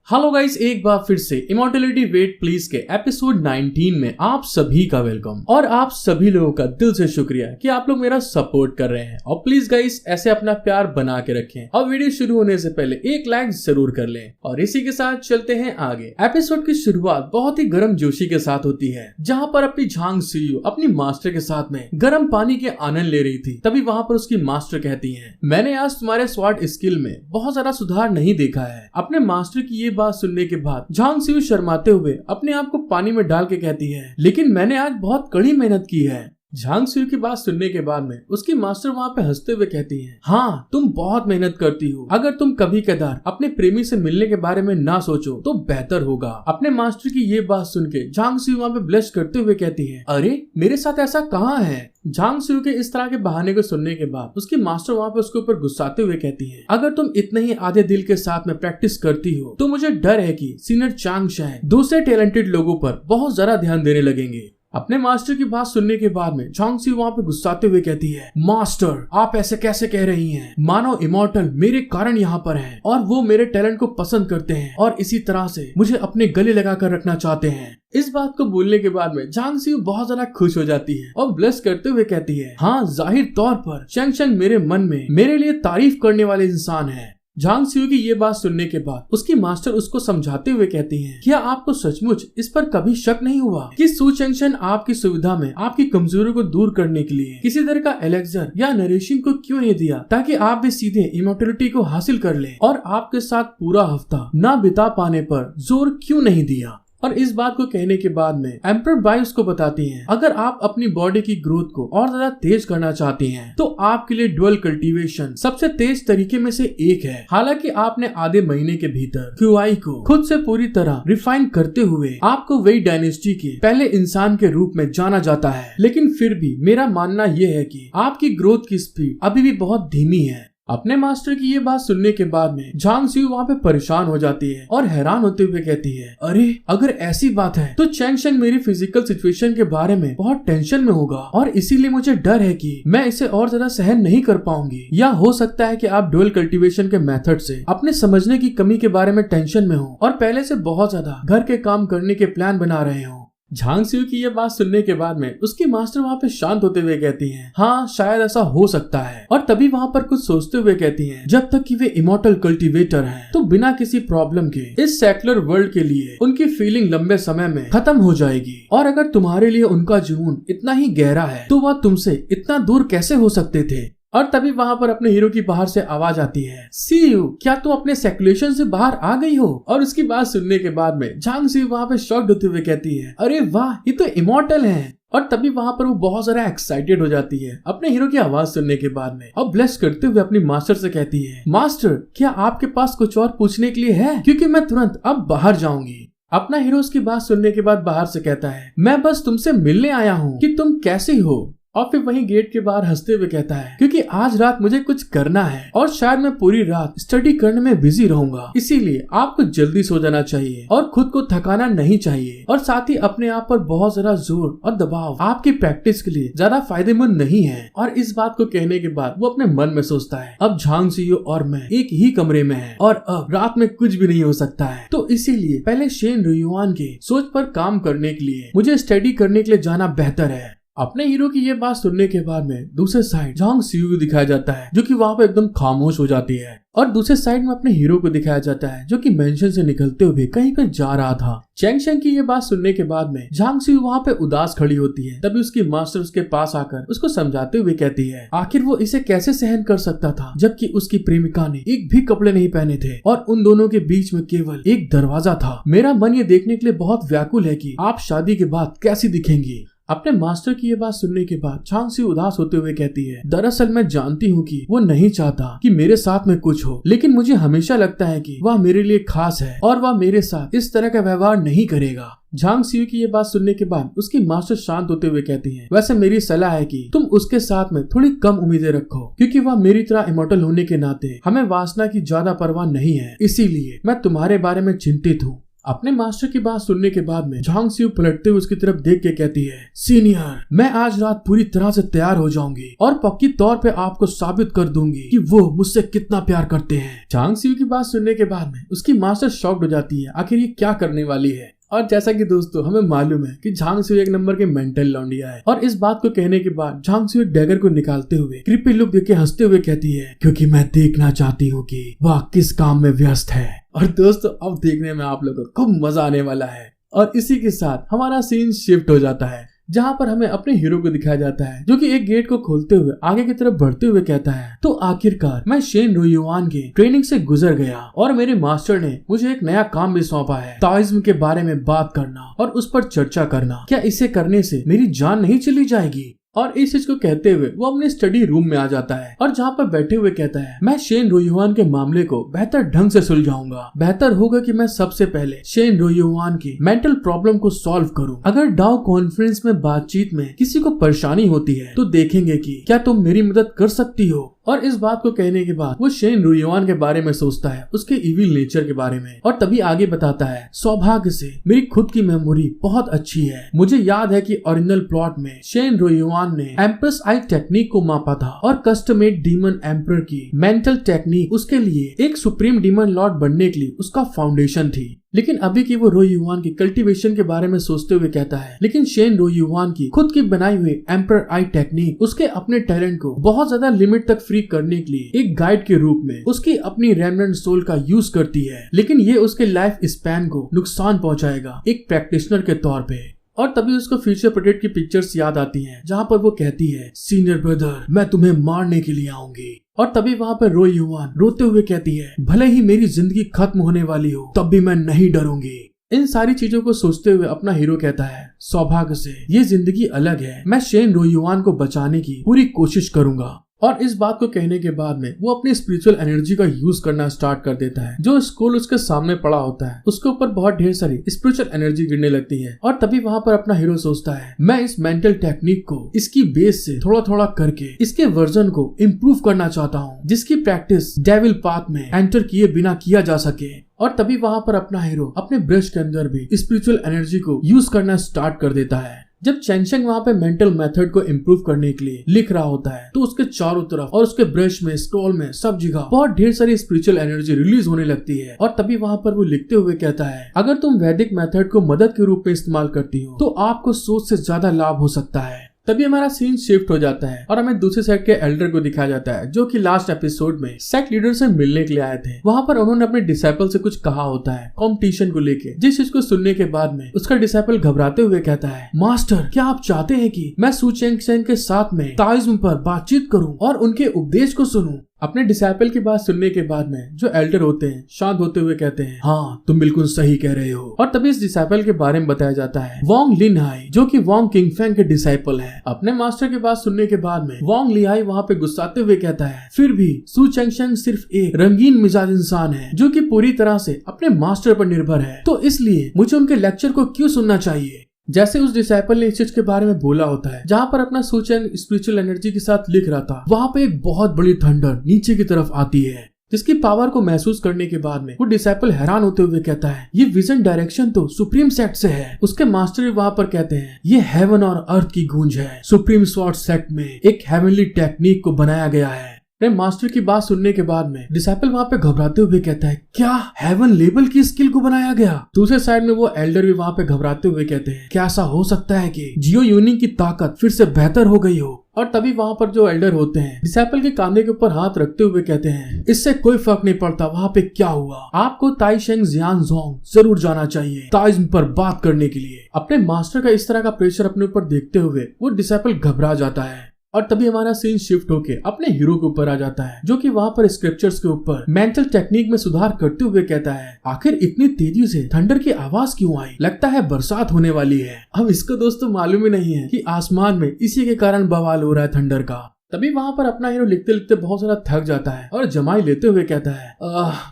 Hello guys, एक बार फिर से इमॉर्टैलिटी वेट प्लीज के एपिसोड 19 में आप सभी का वेलकम। और आप सभी लोगों का दिल से शुक्रिया कि आप लोग मेरा सपोर्ट कर रहे हैं। और प्लीज गाइस ऐसे अपना प्यार बना के रखें और वीडियो शुरू होने से पहले एक लाइक जरूर कर लें। और इसी के साथ चलते हैं आगे। एपिसोड की शुरुआत बहुत ही गर्म जोशी के साथ होती है, जहाँ पर अपनी झांग सीयू अपनी मास्टर के साथ में गर्म पानी के आनंद ले रही थी। तभी वहाँ पर उसकी मास्टर कहती है, मैंने आज तुम्हारे स्वॉर्ड स्किल में बहुत ज्यादा सुधार नहीं देखा है। अपने मास्टर की ये बात सुनने के बाद झांग सीयू शर्माते हुए अपने आप को पानी में डाल के कहती है, लेकिन मैंने आज बहुत कड़ी मेहनत की है। झांग सीयू की बात सुनने के बाद में उसकी मास्टर वहाँ पे हंसते हुए कहती है, हाँ तुम बहुत मेहनत करती हो। अगर तुम कभी कदार अपने प्रेमी से मिलने के बारे में ना सोचो तो बेहतर होगा। अपने मास्टर की ये बात सुन के झांग सीयू वहाँ पे ब्लश करते हुए कहती है, अरे मेरे साथ ऐसा कहाँ है। झांग सीयू के इस तरह के बहाने को सुनने के बाद उसकी मास्टर वहाँ पे उसके ऊपर गुस्साते हुए कहती है, अगर तुम इतने ही आधे दिल के साथ में प्रैक्टिस करती हो तो मुझे डर है कि सीनियर चांग शाह दूसरे टैलेंटेड लोगों पर बहुत ज्यादा ध्यान देने लगेंगे। अपने मास्टर की बात सुनने के बाद में झांग सीयू वहाँ पे गुस्साते हुए कहती है, मास्टर आप ऐसे कैसे कह रही हैं? मानो इमॉर्टल मेरे कारण यहाँ पर हैं और वो मेरे टैलेंट को पसंद करते हैं और इसी तरह से मुझे अपने गले लगा कर रखना चाहते हैं। इस बात को बोलने के बाद में झांग सीयू बहुत ज्यादा खुश हो जाती है और ब्लश करते हुए कहती है, हाँ जाहिर तौर पर चैंग चैंग मेरे मन में मेरे लिए तारीफ करने वाले इंसान है। झांग सीयू की ये बात सुनने के बाद उसकी मास्टर उसको समझाते हुए कहती हैं, क्या आपको सचमुच इस पर कभी शक नहीं हुआ कि सू चेंगशन आपकी सुविधा में आपकी कमजोरी को दूर करने के लिए किसी तरह का एलेक्सर या नरेशिंग को क्यों नहीं दिया, ताकि आप भी सीधे इमॉर्टैलिटी को हासिल कर ले, और आपके साथ पूरा हफ्ता ना बिता पाने पर जोर क्यों नहीं दिया। और इस बात को कहने के बाद में एम्परर बाई उसको बताती हैं, अगर आप अपनी बॉडी की ग्रोथ को और ज्यादा तेज करना चाहती हैं तो आपके लिए ड्यूअल कल्टीवेशन सबसे तेज तरीके में से एक है। हालांकि आपने आधे महीने के भीतर क्यूआई को खुद से पूरी तरह रिफाइन करते हुए आपको वेई डायनेस्टी के पहले इंसान के रूप में जाना जाता है, लेकिन फिर भी मेरा मानना यह है कि आपकी ग्रोथ की स्पीड अभी भी बहुत धीमी है। अपने मास्टर की ये बात सुनने के बाद में झांग सीयू वहाँ पे परेशान हो जाती है और हैरान होते हुए कहती है, अरे अगर ऐसी बात है तो चैंग चैंग मेरी फिजिकल सिचुएशन के बारे में बहुत टेंशन में होगा और इसीलिए मुझे डर है कि मैं इसे और ज्यादा सहन नहीं कर पाऊंगी। या हो सकता है कि आप ड्यूअल कल्टीवेशन के मेथड से अपने समझने की कमी के बारे में टेंशन में हो और पहले से बहुत ज्यादा घर के काम करने के प्लान बना रहे हो। झांग सीयू की ये बात सुनने के बाद में उसकी मास्टर वहाँ पे शांत होते हुए कहती हैं, हाँ शायद ऐसा हो सकता है। और तभी वहाँ पर कुछ सोचते हुए कहती हैं, जब तक कि वे इमॉर्टल कल्टीवेटर हैं तो बिना किसी प्रॉब्लम के इस सेक्युलर वर्ल्ड के लिए उनकी फीलिंग लंबे समय में खत्म हो जाएगी। और अगर तुम्हारे लिए उनका जुनून इतना ही गहरा है तो वह तुमसे इतना दूर कैसे हो सकते थे। और तभी वहाँ पर अपने हीरो की बाहर से आवाज आती है, सीयू क्या तुम अपने सेक्युलेशन से बाहर आ गई हो? और उसकी बात सुनने के बाद में झांग सीयू वहाँ पे शॉक्ड होते हुए कहती है, अरे वाह ये तो इमॉर्टल है। और तभी वहाँ पर वो बहुत ज्यादा एक्साइटेड हो जाती है अपने हीरो की आवाज सुनने के बाद में और ब्लेस करते हुए अपनी मास्टर से कहती है, मास्टर क्या आपके पास कुछ और पूछने के लिए है, क्योंकि मैं तुरंत अब बाहर जाऊंगी। अपना हीरो उसकी बात सुनने के बाद बाहर से कहता है, मैं बस तुमसे मिलने आया हूँ कि तुम कैसी हो। और फिर वहीं गेट के बाहर हंसते हुए कहता है, क्योंकि आज रात मुझे कुछ करना है और शायद मैं पूरी रात स्टडी करने में बिजी रहूंगा, इसीलिए आपको जल्दी सो जाना चाहिए और खुद को थकाना नहीं चाहिए। और साथ ही अपने आप पर बहुत ज्यादा जोर और दबाव आपकी प्रैक्टिस के लिए ज्यादा फायदेमंद नहीं है। और इस बात को कहने के बाद वो अपने मन में सोचता है, अब झांग सीयू और मैं एक ही कमरे में हैं और अब रात में कुछ भी नहीं हो सकता है, तो इसीलिए पहले शेन रुयुआन के सोच पर काम करने के लिए मुझे स्टडी करने के लिए जाना बेहतर है। अपने हीरो की ये बात सुनने के बाद में दूसरे साइड झांग सीयू को दिखाया जाता है, जो कि वहाँ पे एकदम खामोश हो जाती है। और दूसरे साइड में अपने हीरो को दिखाया जाता है, जो कि मेंशन से निकलते हुए कहीं पर जा रहा था। चैंग चैंग की ये बात सुनने के बाद में झांग सीयू वहाँ पे उदास खड़ी होती है। तभी उसकी मास्टर उसके पास आकर उसको समझाते हुए कहती है, आखिर वो इसे कैसे सहन कर सकता था जबकि उसकी प्रेमिका ने एक भी कपड़े नहीं पहने थे और उन दोनों के बीच में केवल एक दरवाजा था। मेरा मन ये देखने के लिए बहुत व्याकुल है कि आप शादी के बाद कैसी दिखेंगी। अपने मास्टर की ये बात सुनने के बाद झांग सीयू उदास होते हुए कहती है, दरअसल मैं जानती हूँ कि वो नहीं चाहता कि मेरे साथ में कुछ हो, लेकिन मुझे हमेशा लगता है कि वह मेरे लिए खास है और वह मेरे साथ इस तरह का व्यवहार नहीं करेगा। झांग सीयू की ये बात सुनने के बाद उसकी मास्टर शांत होते हुए कहती है, वैसे मेरी सलाह है कि तुम उसके साथ में थोड़ी कम उम्मीदें रखो, क्योंकि वह मेरी तरह इमॉर्टल होने के नाते हमें वासना की ज्यादा परवाह नहीं है, इसीलिए मैं तुम्हारे बारे में चिंतित हूँ। अपने मास्टर की बात सुनने के बाद में झांग सियू पलटते हुए उसकी तरफ देख के कहती है, सीनियर, मैं आज रात पूरी तरह से तैयार हो जाऊंगी और पक्की तौर पे आपको साबित कर दूंगी कि वो मुझसे कितना प्यार करते हैं। झांग सियू की बात सुनने के बाद में उसकी मास्टर शॉक्ड हो जाती है, आखिर ये क्या करने वाली है। और जैसा कि दोस्तों हमें मालूम है कि झांग सियू एक नंबर के मेंटल लौंडिया है, और इस बात को कहने के बाद झांग सियू डैगर को निकालते हुए क्रीपी लुक देके हंसते हुए कहती है, क्योंकि मैं देखना चाहती हूँ कि वह किस काम में व्यस्त है। और दोस्तों अब देखने में आप लोगों को खूब मजा आने वाला है। और इसी के साथ हमारा सीन शिफ्ट हो जाता है, जहाँ पर हमें अपने हीरो को दिखाया जाता है जो कि एक गेट को खोलते हुए आगे की तरफ बढ़ते हुए कहता है, तो आखिरकार मैं शेन रुयुआन के ट्रेनिंग से गुजर गया और मेरे मास्टर ने मुझे एक नया काम भी सौंपा है, ताओइज्म के बारे में बात करना और उस पर चर्चा करना। क्या इसे करने से मेरी जान नहीं चली जाएगी? और इस चीज को कहते हुए वो अपने स्टडी रूम में आ जाता है और जहाँ पर बैठे हुए कहता है, मैं शेन रुयुआन के मामले को बेहतर ढंग से सुलझाऊंगा। बेहतर होगा कि मैं सबसे पहले शेन रुयुआन की मेंटल प्रॉब्लम को सॉल्व करूं। अगर डाउ कॉन्फ्रेंस में बातचीत में किसी को परेशानी होती है तो देखेंगे कि क्या तुम मेरी मदद कर सकती हो। और इस बात को कहने के बाद वो शेन रुयुआन के बारे में सोचता है, उसके इविल नेचर के बारे में, और तभी आगे बताता है, सौभाग्य से मेरी खुद की मेमोरी बहुत अच्छी है। मुझे याद है कि ओरिजिनल प्लॉट में शेन रुयुआन ने एम्प्रेस आई टेक्निक को मापा था और कस्टमेड डीमन एम्पर की मेंटल टेक्निक उसके लिए एक सुप्रीम डीमन लॉर्ड बनने के लिए उसका फाउंडेशन थी। लेकिन अभी की वो रुयुआन की कल्टीवेशन के बारे में सोचते हुए कहता है, लेकिन शेन रुयुआन की खुद की बनाई हुई एम्पर आई टेक्निक उसके अपने टैलेंट को बहुत ज्यादा लिमिट तक फ्री करने के लिए एक गाइड के रूप में उसकी अपनी रेमनेंट सोल का यूज करती है, लेकिन ये उसके लाइफ स्पैन को नुकसान पहुंचाएगा एक प्रैक्टिशनर के तौर पे। और तभी उसको फ्यूचर प्रोटेक्ट की पिक्चर्स याद आती हैं, जहाँ पर वो कहती है, सीनियर ब्रदर, मैं तुम्हें मारने के लिए आऊंगी। और तभी वहाँ पर रुयुआन रोते हुए कहती है, भले ही मेरी जिंदगी खत्म होने वाली हो तब भी मैं नहीं डरूंगी। इन सारी चीजों को सोचते हुए अपना हीरो कहता है, सौभाग्य से ये जिंदगी अलग है, मैं शेन रुयुआन को बचाने की पूरी कोशिश करूंगा। और इस बात को कहने के बाद में वो अपनी स्पिरिचुअल एनर्जी का यूज करना स्टार्ट कर देता है। जो स्कूल उसके सामने पड़ा होता है उसके ऊपर बहुत ढेर सारी स्पिरिचुअल एनर्जी गिरने लगती है। और तभी वहाँ पर अपना हीरो सोचता है, मैं इस मेंटल टेक्निक को इसकी बेस से थोड़ा थोड़ा करके इसके वर्जन को इम्प्रूव करना चाहता हूँ, जिसकी प्रैक्टिस डेविल पाथ में एंटर किए बिना किया जा सके। और तभी वहाँ पर अपना हीरो अपने ब्रश के अंदर भी स्पिरिचुअल एनर्जी को यूज करना स्टार्ट कर देता है। जब चेंशंग वहाँ पे मेंटल मेथड को इम्प्रूव करने के लिए लिख रहा होता है तो उसके चारों तरफ और उसके ब्रश में, स्क्रॉल में, सब जगह बहुत ढेर सारी स्पिरिचुअल एनर्जी रिलीज होने लगती है। और तभी वहाँ पर वो लिखते हुए कहता है, अगर तुम वैदिक मेथड को मदद के रूप में इस्तेमाल करती हो तो आपको सोच से ज्यादा लाभ हो सकता है। तभी हमारा सीन शिफ्ट हो जाता है और हमें दूसरे साइड के एल्डर को दिखाया जाता है, जो कि लास्ट एपिसोड में सेक्ट लीडर से मिलने के लिए आए थे। वहाँ पर उन्होंने अपने डिसाइपल से कुछ कहा होता है कॉम्पिटिशन को लेके, जिस चीज को सुनने के बाद में उसका डिसाइपल घबराते हुए कहता है, मास्टर, क्या आप चाहते हैं कि मैं सू चेंगसेन के साथ में ताओइज्म पर बातचीत करूं और उनके उपदेश को सुनूं? अपने डिसाइपल की बात सुनने के बाद में जो एल्डर होते हैं शांत होते हुए कहते हैं, हाँ तुम बिल्कुल सही कह रहे हो। और तभी इस डिसाइपल के बारे में बताया जाता है वोंग लिनहाई, जो कि वोंग किंगफेंग के डिसाइपल है। अपने मास्टर की बात सुनने के बाद में वोंग लिहाई वहाँ पे गुस्साते हुए कहता है, फिर भी सू चेंगसेन सिर्फ एक रंगीन मिजाज इंसान है जो कि पूरी तरह से अपने मास्टर पर निर्भर है, तो इसलिए मुझे उनके लेक्चर को क्यों सुनना चाहिए? जैसे उस डिसाइपल ने इस चीज के बारे में बोला होता है, जहाँ पर अपना सू चेंग स्पिरिचुअल एनर्जी के साथ लिख रहा था, वहाँ पे एक बहुत बड़ी थंडर नीचे की तरफ आती है, जिसकी पावर को महसूस करने के बाद में वो डिसाइपल हैरान होते हुए कहता है, ये विजन डायरेक्शन तो सुप्रीम सेक्ट से है। उसके मास्टर भी वहाँ पर कहते हैं, ये हेवन और अर्थ की गूंज है। सुप्रीम स्वॉर्ड सेक्ट में एक हेवनली टेक्निक को बनाया गया है। मास्टर की बात सुनने के बाद में डिसाइपल वहाँ पे घबराते हुए कहता है, क्या हेवन लेवल की स्किल को बनाया गया? दूसरे साइड में वो एल्डर भी वहाँ पे घबराते हुए कहते हैं, क्या ऐसा हो सकता है कि जियो यूनिंग की ताकत फिर से बेहतर हो गई हो? और तभी वहाँ पर जो एल्डर होते हैं डिसाइपल के कांधे के ऊपर हाथ रखते हुए कहते हैं, इससे कोई फर्क नहीं पड़ता वहाँ पे क्या हुआ, आपको ताइशेंग जियानजोंग जरूर जाना चाहिए ताओइज्म पर बात करने के लिए। अपने मास्टर का इस तरह का प्रेशर अपने ऊपर देखते हुए वो डिसाइपल घबरा जाता है। और तभी हमारा सीन शिफ्ट होके अपने हीरो के ऊपर आ जाता है, जो कि वहाँ पर स्क्रिप्चर्स के ऊपर मेंटल टेक्निक में सुधार करते हुए कहता है, आखिर इतनी तेजी से थंडर की आवाज क्यों आई? लगता है बरसात होने वाली है। अब इसको दोस्तों मालूम ही नहीं है कि आसमान में इसी के कारण बवाल हो रहा है थंडर का। तभी वहाँ पर अपना हीरो लिखते लिखते बहुत सारा थक जाता है और जमाई लेते हुए कहता है,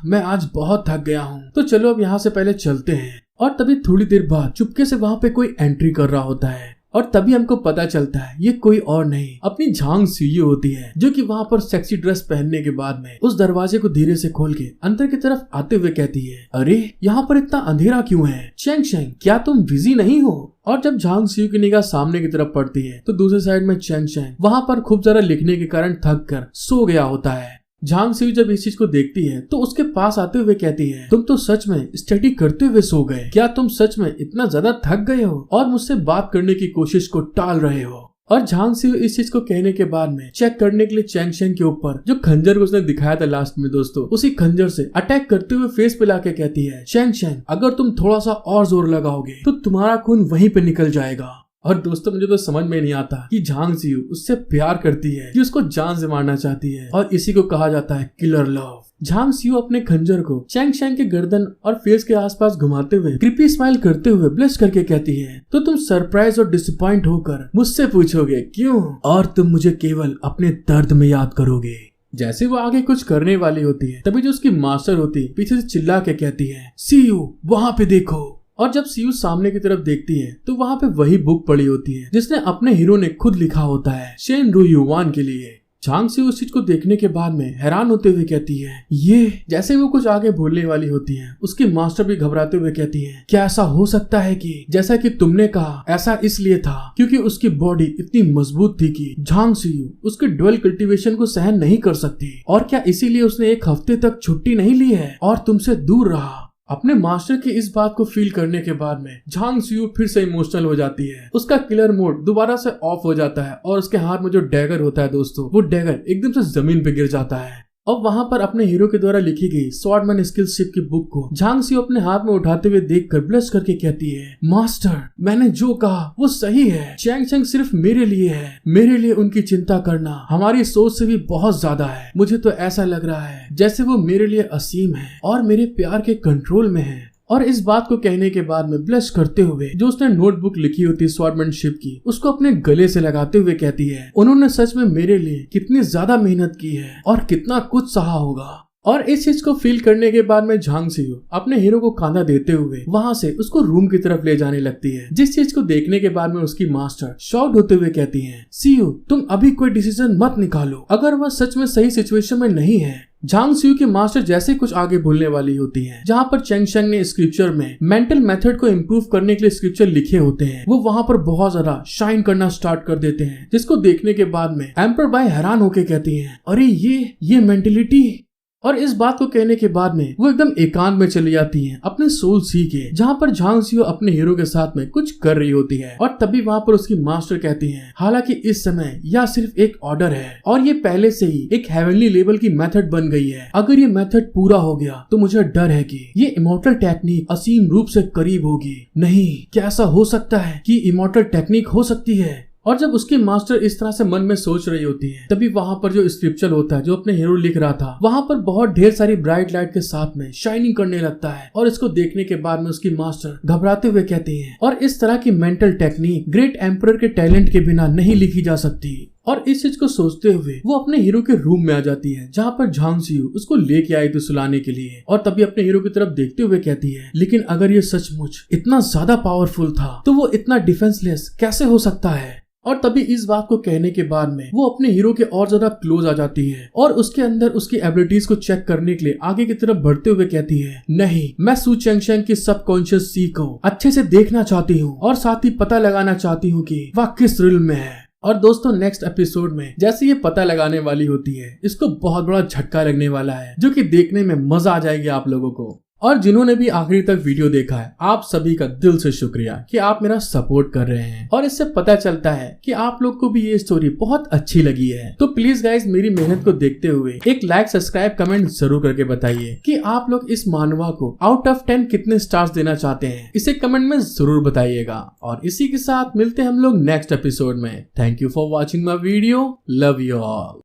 मैं आज बहुत थक गया हूँ, तो चलो अब यहाँ से पहले चलते हैं। और तभी थोड़ी देर बाद चुपके से वहाँ पे कोई एंट्री कर रहा होता है और तभी हमको पता चलता है ये कोई और नहीं अपनी झांग सियू होती है, जो कि वहाँ पर सेक्सी ड्रेस पहनने के बाद में उस दरवाजे को धीरे से खोल के अंदर की तरफ आते हुए कहती है, अरे यहाँ पर इतना अंधेरा क्यों है? चेंग शेंग, क्या तुम बिजी नहीं हो? और जब झांग सियू की निगाह सामने की तरफ पड़ती है तो दूसरी साइड में चेंग शेंग वहाँ पर खूब ज्यादा लिखने के कारण थक कर सो गया होता है। झांग सियू जब इस चीज को देखती है तो उसके पास आते हुए कहती है, तुम तो सच में स्टडी करते हुए सो गए? क्या तुम सच में इतना ज्यादा थक गए हो और मुझसे बात करने की कोशिश को टाल रहे हो? और झांग सियू इस चीज को कहने के बाद में चेक करने के लिए चेंग शेंग के ऊपर जो खंजर को उसने दिखाया था लास्ट में दोस्तों, उसी खंजर से अटैक करते हुए फेस पे लाके कहती है, चेंग शेंग, अगर तुम थोड़ा सा और जोर लगाओगे तो तुम्हारा खून वहीं पे निकल जाएगा। और दोस्तों मुझे तो समझ में नहीं आता कि झांग सियू उससे प्यार करती है कि उसको जान से मारना चाहती है, और इसी को कहा जाता है किलर लव। झांग सियू अपने खंजर को चेंग शेंग के गर्दन और फेस के आसपास घुमाते हुए क्रीपी स्माइल करते हुए ब्लश करके कहती है, तो तुम सरप्राइज और डिसअपॉइंट होकर मुझसे पूछोगे क्यों, और तुम मुझे केवल अपने दर्द में याद करोगे। जैसे वो आगे कुछ करने वाली होती है तभी जो उसकी मास्टर होती है पीछे से चिल्ला के कहती है, सियू वहाँ पे देखो। और जब सियू सामने की तरफ देखती है तो वहाँ पे वही बुक पड़ी होती है जिसने अपने हीरो ने खुद लिखा होता है शेन रु युवान के लिए। झांग सियू उस चीज को देखने के बाद में हैरान होते हुए कहती है, ये। जैसे वो कुछ आगे बोलने वाली होती है उसकी मास्टर भी घबराते हुए कहती है, क्या ऐसा हो सकता है कि जैसा कि तुमने कहा ऐसा इसलिए था क्योंकि उसकी बॉडी इतनी मजबूत थी कि झांग सियू उसके ड्वेल कल्टीवेशन को सहन नहीं कर सकती, और क्या इसीलिए उसने एक हफ्ते तक छुट्टी नहीं ली है और तुमसे दूर रहा। अपने मास्टर की इस बात को फील करने के बाद में झांग सियू फिर से इमोशनल हो जाती है। उसका किलर मोड दोबारा से ऑफ हो जाता है और उसके हाथ में जो डैगर होता है दोस्तों, वो डैगर एकदम से जमीन पे गिर जाता है। और वहाँ पर अपने हीरो के द्वारा लिखी गई स्वॉर्डमैन स्किलशिप की बुक को झांग सियू अपने हाथ में उठाते हुए देखकर ब्लश करके कहती है, मास्टर, मैंने जो कहा वो सही है। चेंग शेंग सिर्फ मेरे लिए है, मेरे लिए उनकी चिंता करना हमारी सोच से भी बहुत ज्यादा है। मुझे तो ऐसा लग रहा है जैसे वो मेरे लिए असीम है और मेरे प्यार के कंट्रोल में है। और इस बात को कहने के बाद में ब्लश करते हुए जो उसने नोटबुक लिखी होती है स्वॉर्डमैनशिप की, उसको अपने गले से लगाते हुए कहती है, उन्होंने सच में मेरे लिए कितनी ज्यादा मेहनत की है और कितना कुछ सहा होगा। और इस चीज को फील करने के बाद में झांग सियू अपने हीरो को कांधा देते हुए वहां से उसको रूम की तरफ ले जाने लगती है, जिस चीज को देखने के बाद में उसकी मास्टर शॉक्ड होते हुए कहती है, सियू तुम अभी कोई डिसीजन मत निकालो अगर वह सच में सही सिचुएशन में नहीं है। झांग सियू की मास्टर जैसे कुछ आगे बोलने वाली होती है, जहाँ पर चेंग शेंग ने स्क्रिप्चर में मेंटल मेथड को इम्प्रूव करने के लिए स्क्रिप्चर लिखे होते हैं, वो वहाँ पर बहुत ज्यादा शाइन करना स्टार्ट कर देते हैं, जिसको देखने के बाद में एम्पर बाई हैरान होके कहती है, अरे ये मेंटेलिटी। और इस बात को कहने के बाद में वो एकदम एकांत में चली जाती हैं अपने सोल सी के, जहाँ पर झांग सियू अपने हीरो के साथ में कुछ कर रही होती है। और तभी वहाँ पर उसकी मास्टर कहती है, हालांकि इस समय यह सिर्फ एक ऑर्डर है और ये पहले से ही एक हेवनली लेवल की मेथड बन गई है। अगर ये मेथड पूरा हो गया तो मुझे डर है कि ये इमॉर्टल टेक्निक असीम रूप से करीब होगी। नहीं, क्या ऐसा हो सकता है कि इमॉर्टल टेक्निक हो सकती है? और जब उसकी मास्टर इस तरह से मन में सोच रही होती है तभी वहाँ पर जो स्क्रिप्चर होता है जो अपने हीरो लिख रहा था, वहाँ पर बहुत ढेर सारी ब्राइट लाइट के साथ में शाइनिंग करने लगता है। और इसको देखने के बाद में उसकी मास्टर घबराते हुए कहती है, और इस तरह की मेंटल टेक्निक ग्रेट एम्परर के टैलेंट के बिना नहीं लिखी जा सकती। और इस चीज को सोचते हुए वो अपने हीरो के रूम में आ जाती है, जहाँ पर झांग सियू उसको लेके आई थी सुलाने के लिए। और तभी अपने हीरो की तरफ देखते हुए कहती है, लेकिन अगर ये सचमुच इतना ज्यादा पावरफुल था तो वो इतना डिफेंसलेस कैसे हो सकता है? और तभी इस बात को कहने के बाद में वो अपने हीरो के और ज्यादा क्लोज आ जाती है और उसके अंदर उसकी एबिलिटीज को चेक करने के लिए आगे की तरफ बढ़ते हुए कहती है, नहीं, मैं सू चेंग शेंग की सबकॉन्शियस सी को अच्छे से देखना चाहती हूँ और साथ ही पता लगाना चाहती हूँ कि वह किस रिल में है। और दोस्तों नेक्स्ट एपिसोड में जैसे ये पता लगाने वाली होती है, इसको बहुत बड़ा झटका लगने वाला है जो कि देखने में मजा आ जाएगी आप लोगों को। और जिन्होंने भी आखिरी तक वीडियो देखा है, आप सभी का दिल से शुक्रिया कि आप मेरा सपोर्ट कर रहे हैं और इससे पता चलता है कि आप लोग को भी ये स्टोरी बहुत अच्छी लगी है। तो प्लीज गाइज मेरी मेहनत को देखते हुए एक लाइक, सब्सक्राइब, कमेंट जरूर करके बताइए कि आप लोग इस मानवा को आउट ऑफ 10 कितने स्टार्स देना चाहते हैं, इसे कमेंट में जरूर बताइएगा। और इसी के साथ मिलते हैं हम लोग नेक्स्ट एपिसोड में। Thank you for watching my video, love you all.